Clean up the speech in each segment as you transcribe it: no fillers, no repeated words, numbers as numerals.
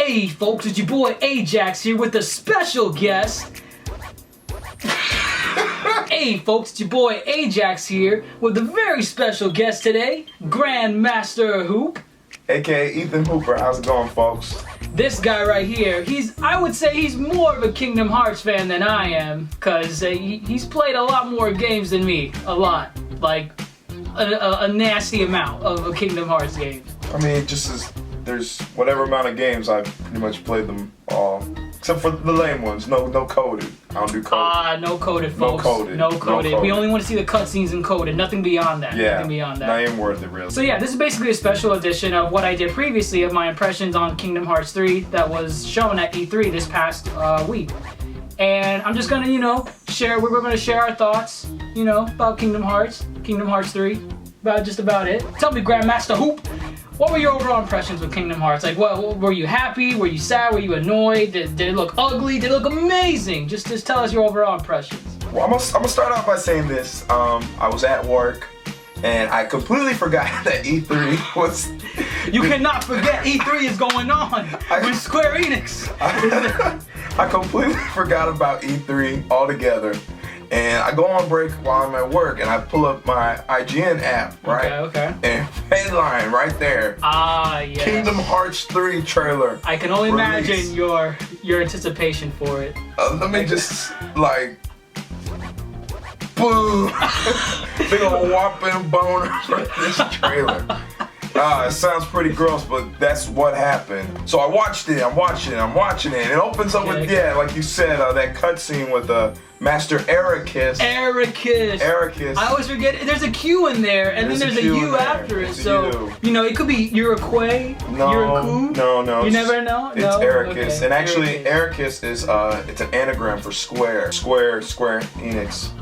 Hey folks, it's your boy Ajax here with a special guest. Hey folks, it's your boy Ajax here with a very special guest today, Grandmasterhoop. AKA Ethan Hooper. How's it going, folks? This guy right here, I would say he's more of a Kingdom Hearts fan than I am, because he's played a lot more games than me. A lot. Like, a nasty amount of Kingdom Hearts games. I mean, it just is, there's whatever amount of games, I've pretty much played them all. Except for the lame ones. No coded. I don't do coded. No coded, folks. No coded. We only want to see the cutscenes in coded. Nothing beyond that. Yeah. Nothing beyond that. Not even worth it, really. So yeah, this is basically a special edition of what I did previously of my impressions on Kingdom Hearts 3 that was shown at E3 this past week. And I'm just gonna, we're gonna share our thoughts, about Kingdom Hearts 3, just about it. Tell me, Grandmasterhoop, what were your overall impressions with Kingdom Hearts? Like, what were you happy? Were you sad? Were you annoyed? Did it look ugly? Did it look amazing? Just tell us your overall impressions. Well, I'm gonna start off by saying this. I was at work, and I completely forgot that E3 was... You cannot forget E3 is going on with Square Enix. I completely forgot about E3 altogether. And I go on break while I'm at work, and I pull up my IGN app, right? Okay. And headline right there. Ah, yes. Kingdom Hearts 3 trailer. I can only imagine your anticipation for it. Let me just, boom. Big ol' whopping boner for this trailer. It sounds pretty gross, but that's what happened. So I watched it, I'm watching it. It opens up with, like you said, that cutscene with Master Ericus. Ericus. I always forget, there's a Q in there, and then there's a U after it. So, it could be Uruquay, Uraku. No. You never know? It's Ericus. Okay. And actually, Ericus is, it's an anagram for Square Enix.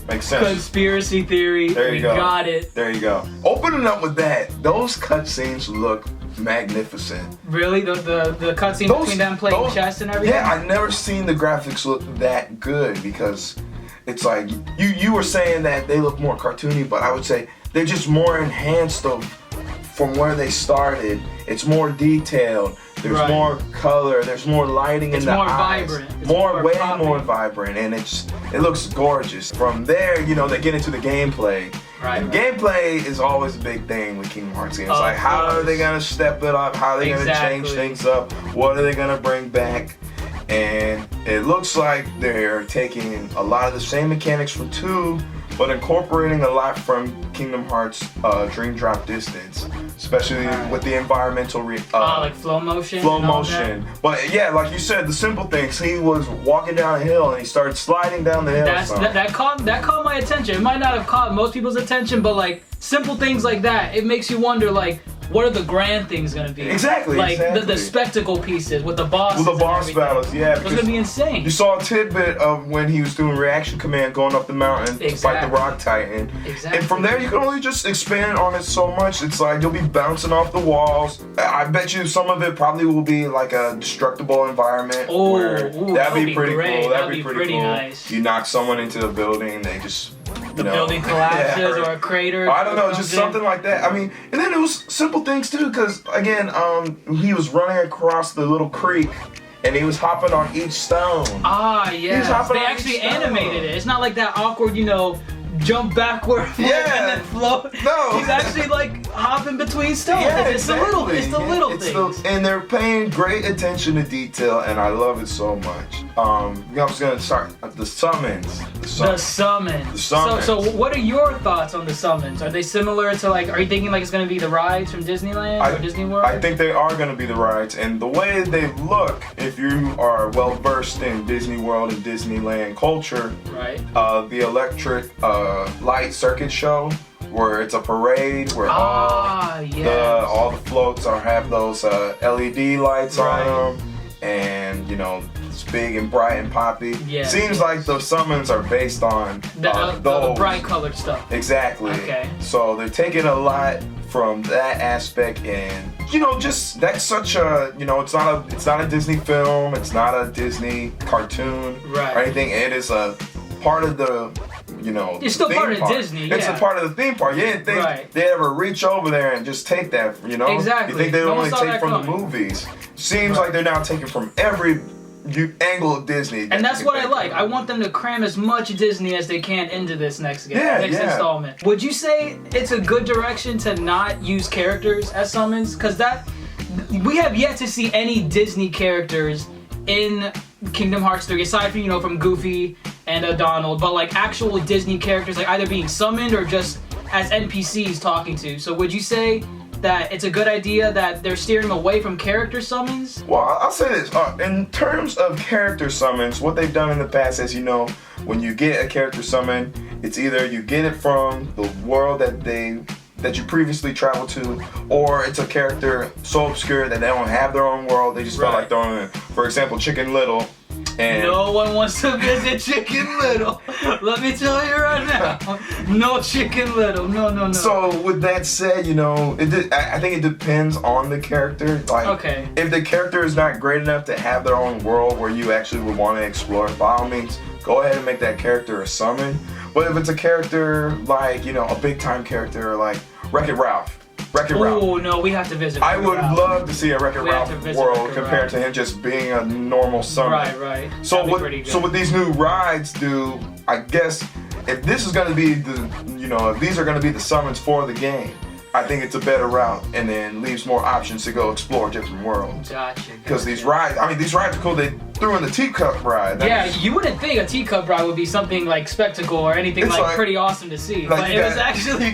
Makes sense. Conspiracy theory. There you go. Got it. There you go. Opening up with that, those cutscenes look magnificent. Really? The cutscene between them playing chess and everything? Yeah, I've never seen the graphics look that good, because it's like, you were saying that they look more cartoony, but I would say they're just more enhanced from where they started. It's more detailed. There's more color. There's more lighting in the eyes. Vibrant. Way more vibrant, and it looks gorgeous. From there, they get into the gameplay. Right. And gameplay is always a big thing with Kingdom Hearts games. Like, how are they gonna step it up? How are they gonna change things up? What are they gonna bring back? And it looks like they're taking a lot of the same mechanics from 2, but incorporating a lot from Kingdom Hearts Dream Drop Distance, especially with the environmental like flow motion. But yeah, like you said, the simple things. He was walking down a hill and he started sliding down the hill. That caught my attention. It might not have caught most people's attention, but like simple things like that, it makes you wonder, like, what are the grand things gonna be? Exactly. Like the spectacle pieces with the bosses. With the boss battles, yeah. It's gonna be insane. You saw a tidbit of when he was doing reaction command going up the mountain to fight the Rock Titan. Exactly. And from there you can only just expand on it so much. It's like you'll be bouncing off the walls. I bet you some of it probably will be like a destructible environment. That'd be pretty cool. That'd be pretty cool. Nice. You knock someone into the building, they just the building collapses or a crater. I don't know, just something like that. I mean, and then it was simple things too, because again, he was running across the little creek and he was hopping on each stone. Ah, yeah. They actually animated it. It's not like that awkward, jump backward and then float. No. He's actually like hopping between stones. Yeah, it's the little things. And they're paying great attention to detail, and I love it so much. I was gonna start the summons. The summons. So what are your thoughts on the summons? Are they similar to, like, are you thinking like it's gonna be the rides from Disneyland or Disney World? I think they are gonna be the rides, and the way they look, if you are well versed in Disney World and Disneyland culture, right? The electric light circuit show, where it's a parade where all the floats have those LED lights on them, and it's big and bright and poppy. Seems like the summons are based on the bright colored stuff. Exactly. Okay. So they're taking a lot from that aspect, and just that's such a it's not a Disney film, it's not a Disney cartoon or anything. It is a part of the It's still part of park. Disney. It's yeah. a part of the theme park. You didn't think they'd ever reach over there and just take that, Exactly. You think they would only take from coming. the movies. Seems like they're now taking from every angle of Disney. And that's what I like. I want them to cram as much Disney as they can into this next game, next installment. Would you say it's a good direction to not use characters as summons? Because we have yet to see any Disney characters in Kingdom Hearts 3, aside from, from Goofy and Donald, but like actual Disney characters, like either being summoned or just as NPCs talking to. So would you say that it's a good idea that they're steering away from character summons? Well, I'll say this. In terms of character summons, what they've done in the past is, when you get a character summon, it's either you get it from the world that you previously traveled to, or it's a character so obscure that they don't have their own world. They just felt like throwing in. For example, Chicken Little. And no one wants to visit Chicken Little. Let me tell you right now. No Chicken Little. No. So with that said, I think it depends on the character. Like, if the character is not great enough to have their own world where you actually would want to explore, by all means, go ahead and make that character a summon. But if it's a character like, a big time character like Wreck-It Ralph. Oh no, we have to visit. I would love to see a Wreck-It Ralph world compared to him just being a normal summon. Right. So what these new rides do, I guess, if this is going to be if these are going to be the summons for the game, I think it's a better route, and then leaves more options to go explore different worlds. Gotcha. Because these rides are cool. They threw in the teacup ride. You wouldn't think a teacup ride would be something like spectacle or anything like pretty awesing to see, but it was actually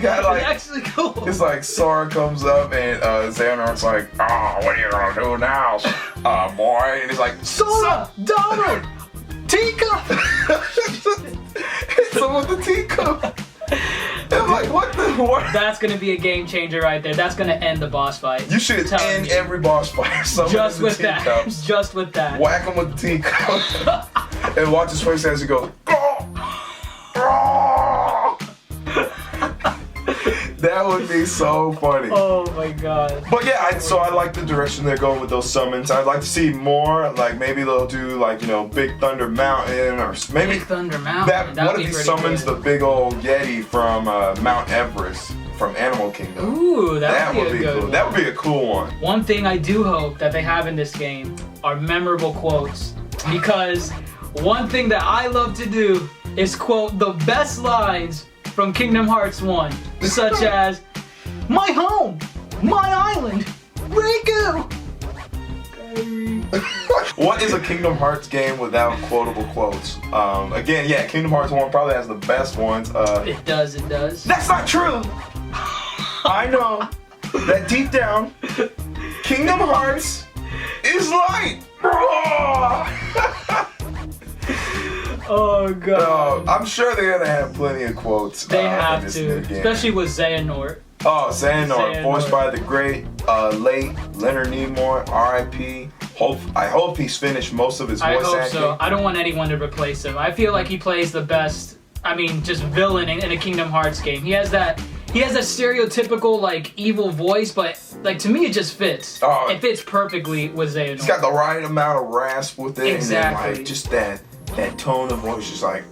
cool. It's like Sora comes up and Xehanort's like, "Oh, what are you gonna do now, boy?" And he's like, "Sora, Donald, teacup." Hits him with the teacup. I'm like, what? That's gonna be a game changer right there. That's gonna end the boss fight. You should end every boss fight. Just with that. Just with that. Whack him with the teacup. And watch his face as he goes. That would be so funny. Oh my god. But yeah, I like the direction they're going with those summons. I'd like to see more. Like maybe they'll do Big Thunder Mountain or maybe Big Thunder Mountain. What if he summons the big old Yeti from Mount Everest from Animal Kingdom? Ooh, that would be a good cool. one. That would be a cool one. One thing I do hope that they have in this game are memorable quotes, because one thing that I love to do is quote the best lines from Kingdom Hearts 1, such as, "My home, my island, Riku." What is a Kingdom Hearts game without quotable quotes? Again, Kingdom Hearts 1 probably has the best ones. It does. That's not true! I know that deep down, Kingdom Hearts is light! Oh god. I'm sure they're gonna have plenty of quotes. They have in this to, new game. especially with Xehanort. Oh, Xehanort, voiced by the great late Leonard Nimoy, R.I.P. I hope he's finished most of his voice acting. I hope so. I don't want anyone to replace him. I feel like he plays the best. Just villain in a Kingdom Hearts game. He has that stereotypical evil voice, but to me it just fits. Oh, it fits perfectly with Xehanort. He's got the right amount of rasp with it, exactly. And then just that tone of voice, just like,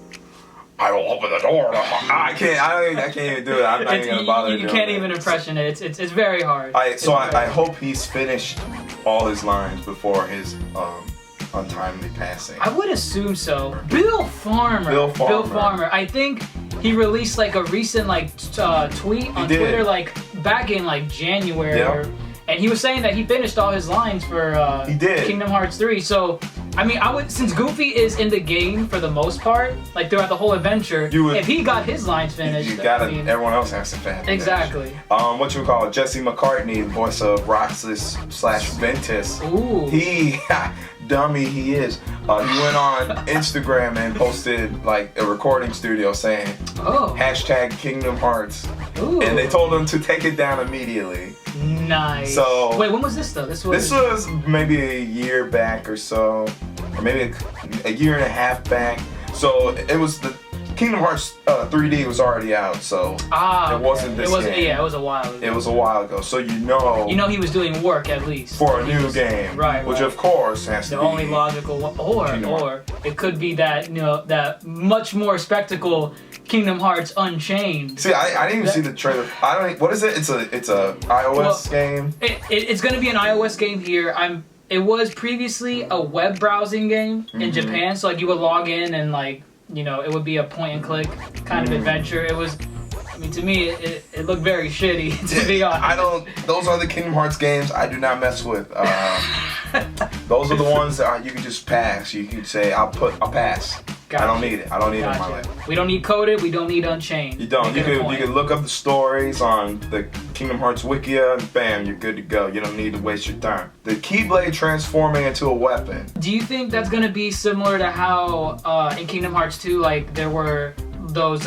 "I will open the door." I can't even do it. I'm not even gonna bother. You can't even impression it. It's very hard. I hope he's finished all his lines before his untimely passing. I would assume so. Bill Farmer. I think he released a recent tweet on Twitter back in January. And he was saying that he finished all his lines for Kingdom Hearts 3. So, since Goofy is in the game for the most part, throughout the whole adventure, if he got his lines finished, everyone else has to finish. Exactly. What you call it? Jesse McCartney, voice of Roxas / Ventus. Ooh. He, dummy he is. He went on Instagram and posted a recording studio saying, #Kingdom Hearts. Ooh. And they told him to take it down immediately. Nice. So wait, when was this though? This was maybe a year back or so, or maybe a year and a half back. So it was the Kingdom Hearts 3D was already out, so it wasn't this game. Yeah, it was a while ago. It was a while ago, so you know he was doing work at least for a new game, right? Which of course has to be the only logical one, or it could be that that much more spectacle Kingdom Hearts Unchained. See, I didn't even see the trailer. I don't. What is it? It's a iOS game. It's going to be an iOS game here. It was previously a web browsing game in Japan, so like you would log in and like it would be a point and click kind of adventure. It was. I mean, to me, it looked very shitty. To be honest, Those are the Kingdom Hearts games I do not mess with. Those are the ones that you can just pass. You can say, I'll pass. Gotcha. I don't need it. I don't need it in my life. We don't need Coded. We don't need Unchained. You don't. You can look up the stories on the Kingdom Hearts Wikia, and bam, you're good to go. You don't need to waste your time. The Keyblade transforming into a weapon. Do you think that's gonna be similar to how in Kingdom Hearts 2, like there were those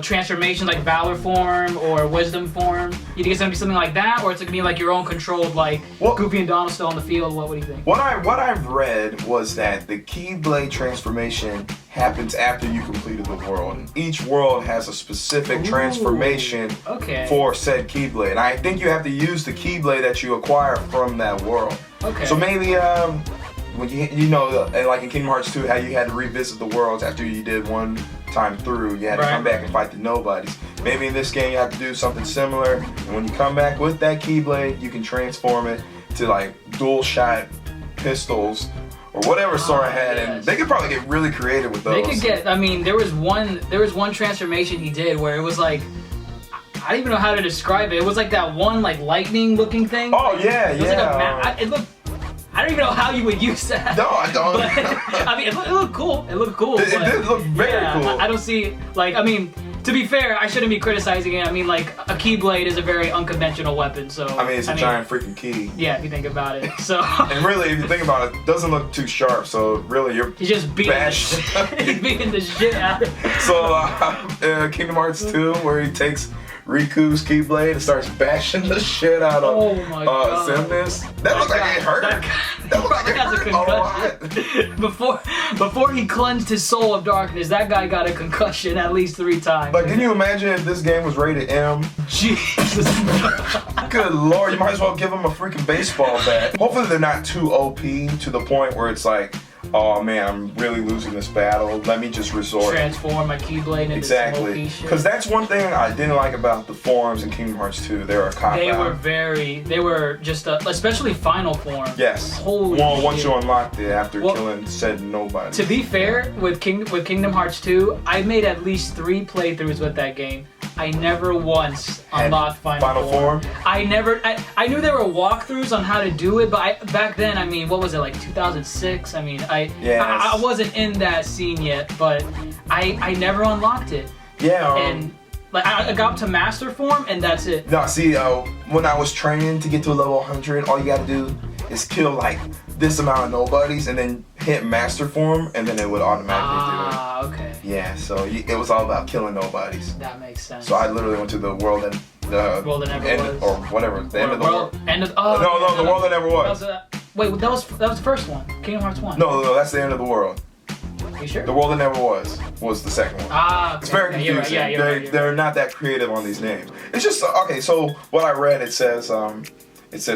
transformations like Valor form or Wisdom form? You think it's gonna be something like that, or it's gonna be like your own controlled, like Goofy and Donald still on the field? What do you think? What I've read was that the Keyblade transformation happens after you completed the world, and each world has a specific transformation for said Keyblade. And I think you have to use the Keyblade that you acquire from that world. Okay. So maybe when like in Kingdom Hearts 2, how you had to revisit the worlds after you did one time through, you had to come back and fight the nobodies. Maybe in this game you have to do something similar, and when you come back with that Keyblade, you can transform it to like dual shot pistols or whatever Sora had, and they could probably get really creative with those. They could get. I mean, there was one transformation he did where it was like, I don't even know how to describe it. It was like that one like lightning looking thing. Oh yeah, it was like it looked. I don't even know how you would use that. No, I don't. But, I mean, it looked cool. It looked cool. It did look very cool. I don't see, like, I mean, to be fair, I shouldn't be criticizing it. I mean, like, a Keyblade is a very unconventional weapon, so. I mean, it's a giant freaking key. Yeah, if you think about it. So. And really, if you think about it, it doesn't look too sharp, so really He's just beating he's beating the shit out of it. So, Kingdom Hearts 2, where he takes Riku's Keyblade and starts bashing the shit out of Xemnas. That looked like it hurt. That looked like it hurt a lot. Before he cleansed his soul of darkness, that guy got a concussion at least 3 times. Like, can you imagine if this game was rated M? Jesus. Good lord, you might as well give him a freaking baseball bat. Hopefully they're not too OP to the point where it's like, oh man, I'm really losing this battle. Let me just transform my Keyblade into some OP shit. Because that's one thing I didn't like about the forms in Kingdom Hearts 2. They were a cop out. They were just, especially final form. Yes. Holy shit. Once you unlocked it after killing said nobody. To be fair, with Kingdom Hearts 2, I made at least 3 playthroughs with that game. I never once unlocked final form. I knew there were walkthroughs on how to do it, but back then, I mean, what was it, like 2006? I mean, I wasn't in that scene yet, but I never unlocked it. Yeah. And like I got up to master form, and that's it. No, see, when I was training to get to a level 100, all you gotta do is kill like this amount of nobodies, and then hit master form, and then it would automatically do it. Ah, okay. Yeah, so it was all about killing nobodies. That makes sense. So I literally went to the world that world that never was, or whatever, the end of the world. The world that never was. Wait, that was the first one, Kingdom Hearts 1. No, that's the end of the world. Are you sure? The world that never was the second one. Ah, okay. It's very confusing. They're not that creative on these names. It's just okay. So what I read, it says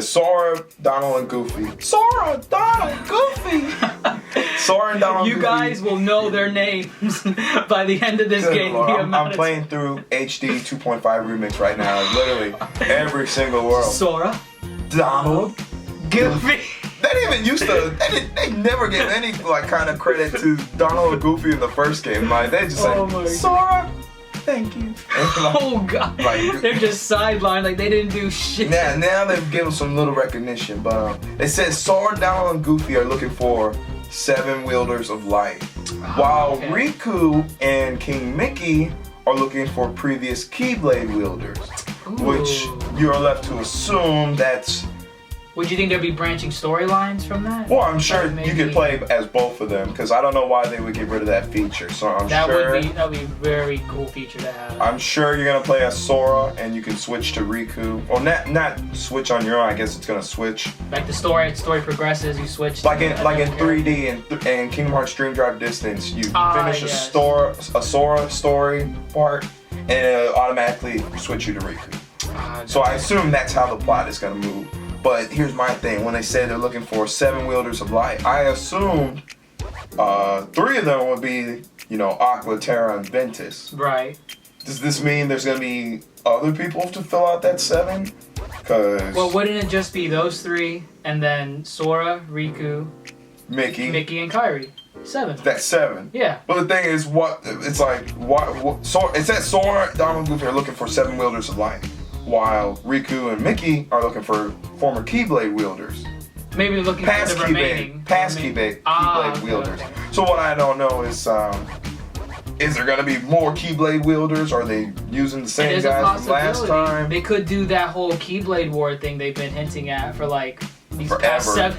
Sora, Donald, and Goofy. Sora, Donald, Goofy. Sora and Donald. You guys will know their names by the end of this game. I'm playing through HD 2.5 remix right now. Literally every single world. Sora, Donald, Goofy. They didn't even used to. They never gave any like kind of credit to Donald or Goofy in the first game. Like they just say Sora, thank you. Oh god, they're just sidelined like they didn't do shit. Now they've given some little recognition, but it says Sora, Donald, and Goofy are looking for 7 wielders of light, while Riku and King Mickey are looking for previous Keyblade wielders, which you're left to assume that's Would you think there'd be branching storylines from that? Well, I'm sure Maybe. you could play as both of them because I don't know why they would get rid of that feature. So that would be a very cool feature to have. I'm sure you're gonna play as Sora and you can switch to Riku. Or not switch on your own. I guess it's gonna switch. Like the story progresses, you switch. Like in 3D and Kingdom Hearts Dream Drive Distance, you finish a Sora story part and it'll automatically switch you to Riku. So I assume that's how the plot is gonna move. But here's my thing: when they say they're looking for 7 wielders of light, I assumed 3 of them would be, Aqua, Terra, and Ventus. Right. Does this mean there's gonna be other people to fill out that 7? Well, wouldn't it just be those 3, and then Sora, Riku, Mickey, and Kairi? 7. That's 7. Yeah. But the thing is, it says Sora, Donald, and Goofy are looking for 7 wielders of light, while Riku and Mickey are looking for former Keyblade wielders. Maybe they're looking for the remaining. Keyblade wielders. Okay. So what I don't know is there going to be more Keyblade wielders? Are they using the same guys from last time? They could do that whole Keyblade War thing they've been hinting at for these forever. past 7.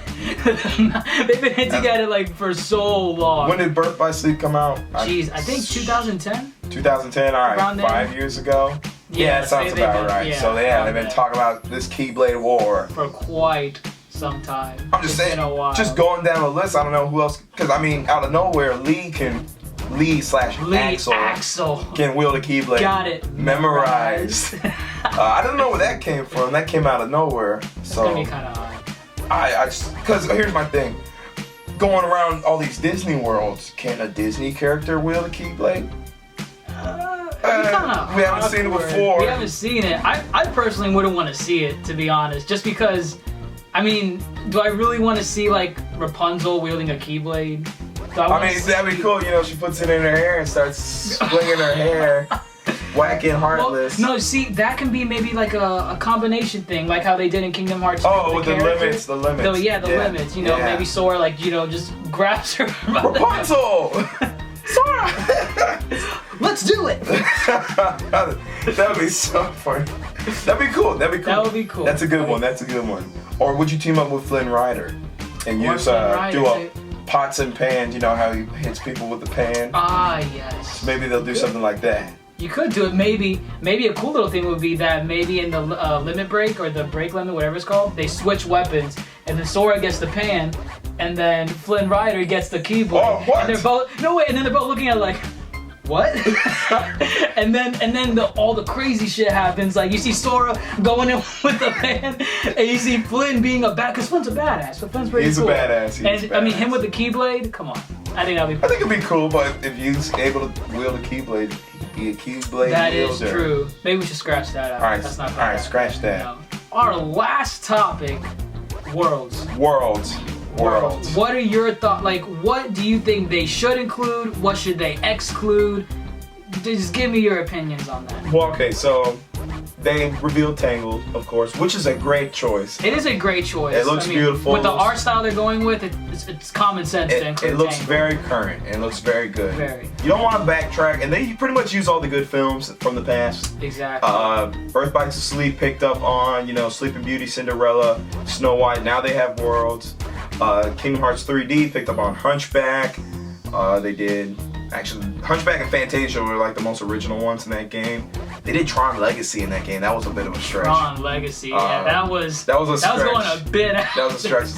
They've been hinting at it for so long. When did Birth by Sleep come out? Jeez, I think 2010? 2010, all right, 5 years ago. Yeah, that sounds about right. Yeah, so they've been talking about this Keyblade War for quite some time. I'm just saying, just going down the list, I don't know who else, because out of nowhere, Lee/Axel can wield a Keyblade. Got it. Memorized. I don't know where that came from. That came out of nowhere. It's gonna be kind of odd. Because here's my thing. Going around all these Disney worlds, can a Disney character wield a Keyblade? We haven't seen it before. We haven't seen it. I personally wouldn't want to see it, to be honest. Just because, do I really want to see Rapunzel wielding a Keyblade? That'd be cool. She puts it in her hair and starts swinging her hair, whacking Heartless. Well, no, see, that can be maybe a combination thing, like how they did in Kingdom Hearts. Oh, with the limits. The limits. Maybe Sora just grabs her. Rapunzel. Sora! Let's do it! That would be so funny. That'd be cool. That would be cool. That's a good one. Or would you team up with Flynn Rider and use pots and pans? You know how he hits people with the pan? Yes. So maybe they'll do something like that. You could do it. Maybe a cool little thing would be that maybe in the limit break or the break limit, whatever it's called, they switch weapons, and then Sora gets the pan, and then Flynn Rider gets the Keyblade. Oh, what? And they're both and then they're both looking at it what? and then all the crazy shit happens. You see Sora going in with the pan, and you see Flynn being because Flynn's a badass. So Flynn's pretty cool. He's a badass. Him with the Keyblade. Come on, I think it'd be cool. But if he's able to wield a Keyblade, he could be a Keyblade That wielder. is true. Maybe we should scratch that out. All right, that's not bad. All right, scratch that. No. Our last topic: worlds. What are your thoughts? What do you think they should include? What should they exclude? Just give me your opinions on that. Well, okay, so they revealed Tangled, of course, which is a great choice. It is a great choice. It looks beautiful. With the art style they're going with, it's common sense to include It looks Tangled. very current. It looks very good. Very. You don't want to backtrack, and they pretty much use all the good films from the past. Exactly. Birth by Sleep picked up on, Sleeping Beauty, Cinderella, Snow White. Now they have Worlds. Kingdom Hearts 3D picked up on Hunchback. They did. Actually, Hunchback and Fantasia were the most original ones in that game. They did Tron Legacy in that game. That was a bit of a stretch. Tron Legacy, yeah, that was a stretch. That was going a bit out. That was a stretch. It's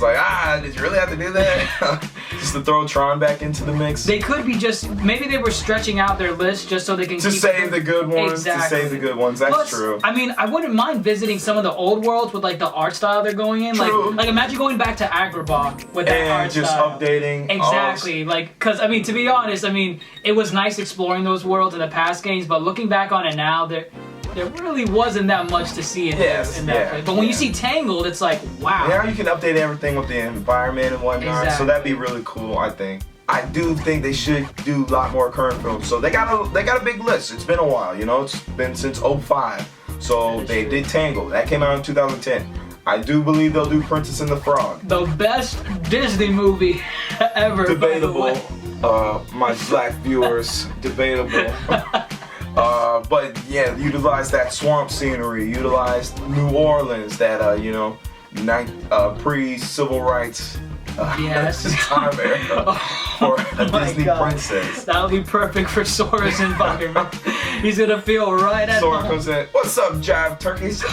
did you really have to do that? Just to throw Tron back into the mix? They could be maybe they were stretching out their list just so they can save the good ones. Exactly. To save the good ones. That's true. I wouldn't mind visiting some of the old worlds with the art style they're going in. True. Like imagine going back to Agrabah with that art just style. Updating. Exactly. Because to be honest, it was nice exploring those worlds in the past games, but looking back on it now, there really wasn't that much to see in that place. But when you see Tangled, it's wow. Now you can update everything with the environment and whatnot, so that'd be really cool, I think. I do think they should do a lot more current films. So they got a big list. It's been a while, It's been since 2005. So they did Tangled. That came out in 2010. I do believe they'll do Princess and the Frog. The best Disney movie ever. Debatable. My black viewers, debatable. But yeah, utilize that swamp scenery, utilize New Orleans, that pre-civil rights yes. time era for a Disney princess. That would be perfect for Sora's environment. He's gonna feel right at Sora home. comes in, what's up, jive turkeys?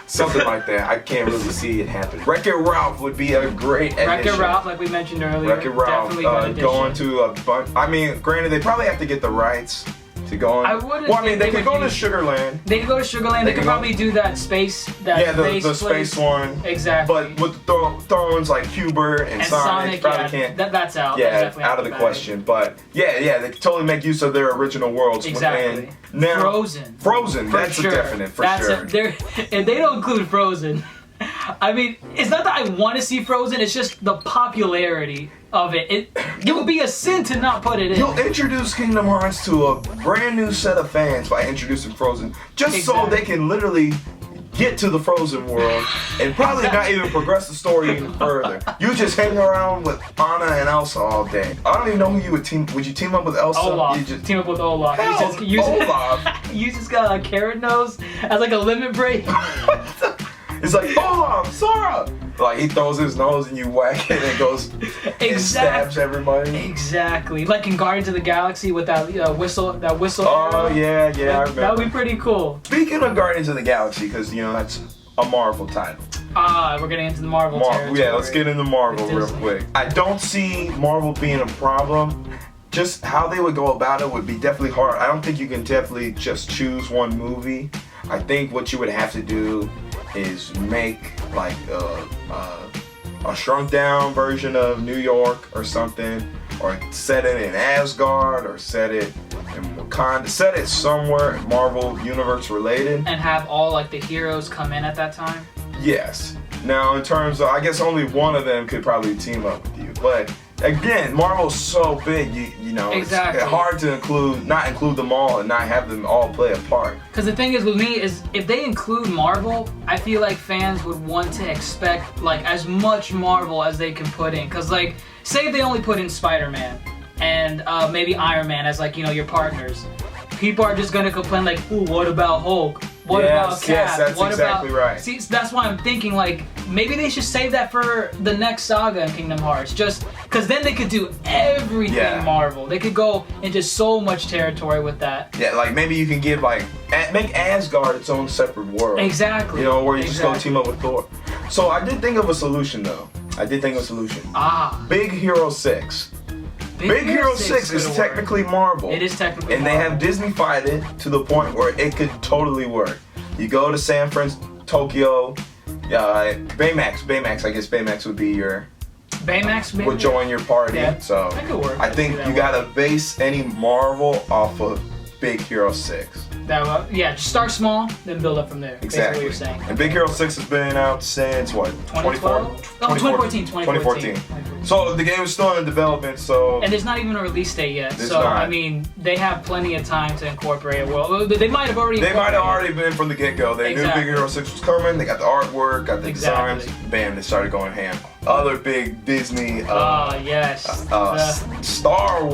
Something like that. I can't really see it happen. Wreck-It Ralph would be a great addition. Wreck-It Ralph, like we mentioned earlier. Wreck-It Ralph, going to a bunch. I mean, granted, they probably have to get the rights to go on. I mean, they could go to Sugarland. They could go to Sugarland. They could probably do that space. The space one. Exactly. But with the thrones like Hubert and Sonic probably can't. That's out. Yeah, that's out of the question. But yeah, they could totally make use of their original worlds. Exactly. Now, Frozen. That's a definite for sure. If they don't include Frozen, I mean, it's not that I want to see Frozen. It's just the popularity of it. It would be a sin to not put it in. You'll introduce Kingdom Hearts to a brand new set of fans by introducing Frozen, just so they can literally get to the Frozen world and probably not even progress the story any further. You just hang around with Anna and Elsa all day. I don't even know who you would team. Would you team up with Elsa? Olaf. You just team up with Olaf. Olaf. You just got a carrot nose as like a lemon break. It's like, Olaf, Sora! Like, he throws his nose and you whack it and it goes and stabs everybody. Exactly. Like in Guardians of the Galaxy with that whistle. Oh, yeah, I remember. That would be pretty cool. Speaking of Guardians of the Galaxy, because, that's a Marvel title. We're getting into the Marvel territory. Yeah, let's get into Marvel real quick. I don't see Marvel being a problem. Just how they would go about it would be definitely hard. I don't think you can definitely just choose one movie. I think what you would have to do is make like a shrunk down version of New York or something, or set it in Asgard, or set it in Wakanda, set it somewhere Marvel Universe related. And have all like the heroes come in at that time? Yes. Now in terms of, I guess only one of them could probably team up with you, but again, Marvel's so big, exactly. It's hard to not include them all and not have them all play a part. Because the thing is with me is, if they include Marvel, I feel like fans would want to expect like as much Marvel as they can put in. Because like, say if they only put in Spider-Man and maybe Iron Man as like, your partners. People are just gonna complain like, ooh, what about Hulk? What about Cap? Yes, that's exactly right. See, that's why I'm thinking like, maybe they should save that for the next saga in Kingdom Hearts. Just because then they could do everything Marvel. They could go into so much territory with that. Yeah, like maybe you can give make Asgard its own separate world. Exactly. Where you just go team up with Thor. So I did think of a solution though. Big Hero 6. Big Hero 6 is technically Marvel. It is technically Marvel. And they have Disney-fied it to the point where it could totally work. You go to San Francisco, Tokyo, Baymax, I guess Baymax would be your... Baymax maybe? Would join your party. Yeah, so that could work. I think you gotta base any Marvel off of Big Hero 6. Just start small, then build up from there. Exactly. What you're saying. And Big Hero 6 has been out since what? 2014. So the game is still in development, so... And there's not even a release date yet, not. I mean, they have plenty of time to incorporate it. Well, they might have already... They might have already been from the get-go. They knew Big Hero 6 was coming, they got the artwork, got the designs, bam, they started going ham. Other big Disney... Star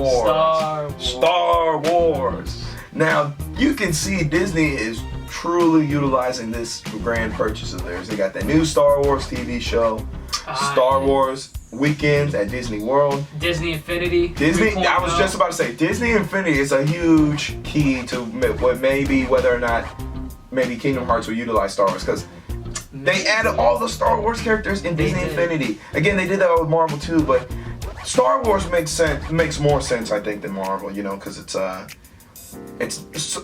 Wars. Now, you can see Disney is truly utilizing this grand purchase of theirs. They got that new Star Wars TV show, Star Wars Weekends at Disney World. Disney Infinity. I was just about to say, Disney Infinity is a huge key to whether or not maybe Kingdom Hearts will utilize Star Wars, because they added all the Star Wars characters in Disney Infinity. Again, they did that with Marvel too, but Star Wars makes more sense, I think, than Marvel, because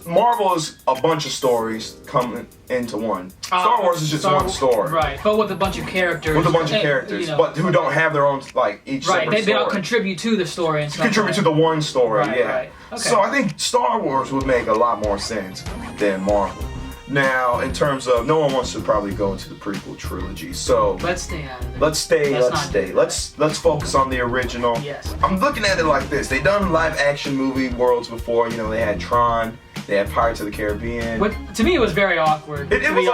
Marvel is a bunch of stories coming into one. Star Wars is just one story. Right, but with a bunch of characters. But who don't have their own, each separate story. They all contribute to the story and stuff. Contribute to the one story, Right. Okay. So I think Star Wars would make a lot more sense than Marvel. Now, in terms of, no one wants to probably go into the prequel trilogy, so let's stay out of it. Let's stay. Let's focus on the original. Yes. I'm looking at it like this. They've done live action movie worlds before. They had Tron, they had Pirates of the Caribbean. To me, it was very awkward. It was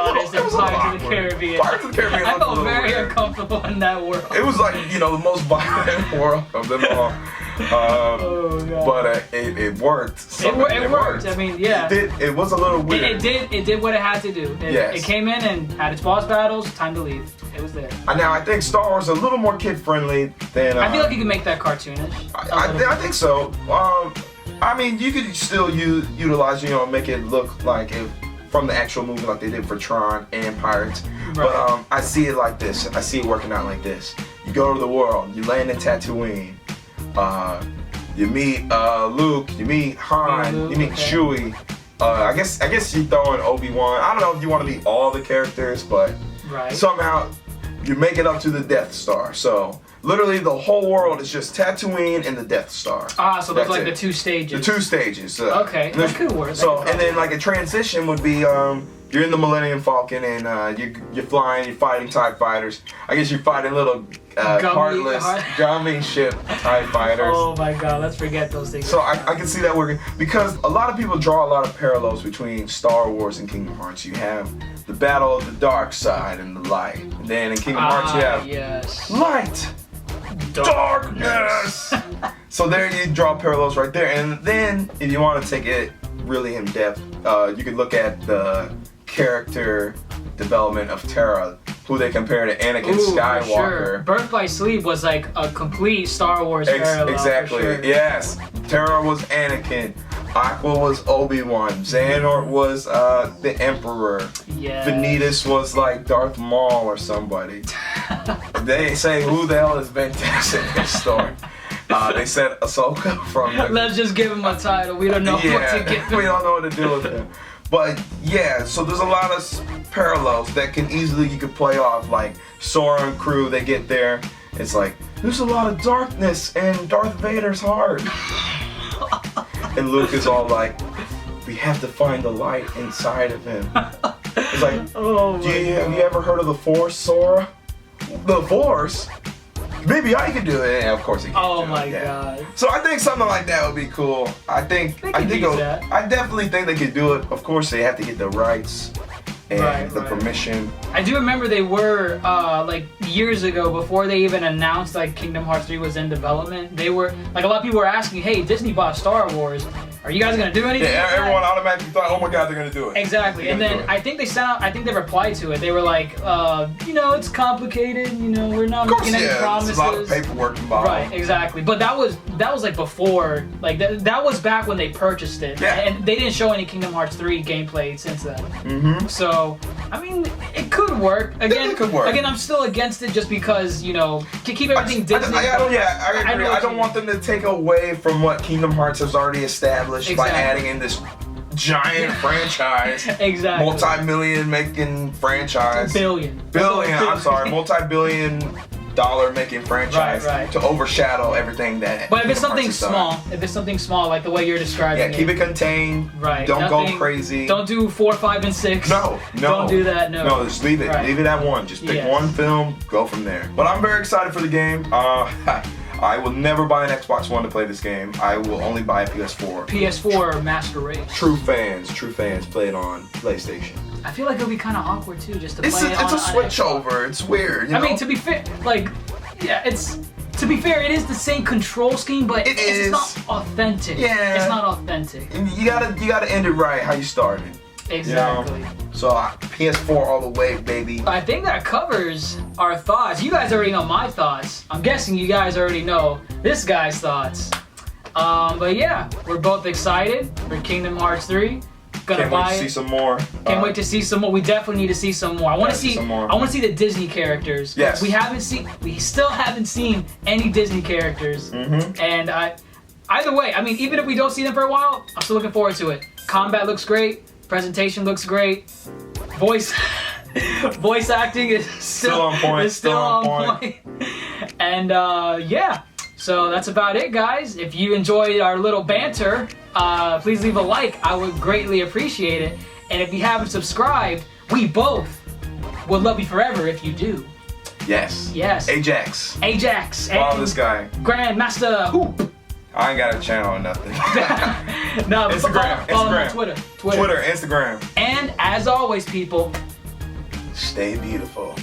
Pirates of the Caribbean. Pirates of the Caribbean. I felt very uncomfortable in that world. It was like, the most violent world of them all. Oh, God. But it worked. It worked. I mean, yeah. It was a little weird. It did what it had to do. It came in and had its boss battles. Time to leave. It was there. Now I think Star Wars is a little more kid friendly than. I feel like you can make that cartoonish. I think so. I mean, you could still utilize, make it look like if from the actual movie, like they did for Tron and Pirates. Right. But I see it like this. I see it working out like this. You go to the world. You land in Tatooine. You meet Luke. You meet Han. You meet Chewie. I guess you throw in Obi-Wan. I don't know if you want to meet all the characters, but somehow you make it up to the Death Star. So literally the whole world is just Tatooine and the Death Star. So there's like the 2 stages. The 2 stages. Okay, that could work. So and then like a transition would be you're in the Millennium Falcon and you're flying, you're fighting TIE fighters. I guess you're fighting little heartless, gummy ship TIE fighters. Oh my God, let's forget those things. So I can see that working because a lot of people draw a lot of parallels between Star Wars and Kingdom Hearts. You have the battle of the dark side and the light. And then in Kingdom Hearts you have light, darkness. So there you draw parallels right there. And then if you want to take it really in depth, you could look at the character development of Terra, who they compare to Anakin Skywalker. Sure. Birth by Sleep was like a complete Star Wars parallel. Exactly. For sure. Yes. Terra was Anakin. Aqua was Obi-Wan. Xehanort was the Emperor. Yes. Vanitas was like Darth Maul or somebody. They say who the hell is Ventus in this story. They said Ahsoka from the... Let's just give him a title. We don't know what to give him. We don't know what to do with him. But yeah, so there's a lot of parallels that you could play off, like Sora and crew, they get there, it's like, there's a lot of darkness in Darth Vader's heart. And Luke is all like, we have to find the light inside of him. It's like, have you ever heard of the Force, Sora? The Force? Maybe I could do it. And of course he can. Oh my God. So I think something like that would be cool. I definitely think they could do it. Of course they have to get the rights and the permission. I do remember they were like years ago, before they even announced like Kingdom Hearts 3 was in development, they were like, a lot of people were asking, hey, Disney bought Star Wars. Are you guys gonna do anything? Yeah, everyone automatically thought, oh my God, they're gonna do it. Exactly, and then I think they replied to it. They were like, it's complicated. We're not making any promises. There's a lot of paperwork involved. Right, exactly. But that was like before, like that was back when they purchased it. Yeah. And they didn't show any Kingdom Hearts 3 gameplay since then. Mm-hmm. So, I mean, it could work. Again, it could work. Again, I'm still against it just because to keep everything Disney. I agree. I don't want them to take away from what Kingdom Hearts has already established by adding in this giant franchise. Exactly. Multi-million making franchise. Billion. I'm sorry. Multi-billion dollar making franchise to overshadow everything that. But if it's something small, like the way you're describing keep it contained. Right. Don't go crazy. Don't do 4, 5, and 6. No. Don't do that. No, just leave it. Right. Leave it at 1. Just pick one film, go from there. But I'm very excited for the game. I will never buy an Xbox One to play this game. I will only buy a PS4. PS4 Master Race. True fans play it on PlayStation. I feel like it'll be kind of awkward too, just to play it on. It's a switch over. It's weird. I mean, to be fair, it is the same control scheme, but it's not authentic. Yeah. It's not authentic. You gotta end it right how you started. Exactly. So PS4 all the way, baby. I think that covers our thoughts. You guys already know my thoughts. I'm guessing you guys already know this guy's thoughts. But yeah, we're both excited for Kingdom Hearts 3. Can't wait to see some more. Can't wait to see some more. We definitely need to see some more. I want to see the Disney characters. Yes. We still haven't seen any Disney characters. Mm-hmm. And either way, I mean, even if we don't see them for a while, I'm still looking forward to it. Combat looks great. Presentation looks great. Voice acting is still on point. Is still on point. And so that's about it, guys. If you enjoyed our little banter, please leave a like. I would greatly appreciate it. And if you haven't subscribed, we both would love you forever if you do. Yes. Ajax. Follow this guy. Grandmasterhoop. I ain't got a channel or nothing. No, Instagram. Follow me on Twitter, Instagram. And as always, people, stay beautiful.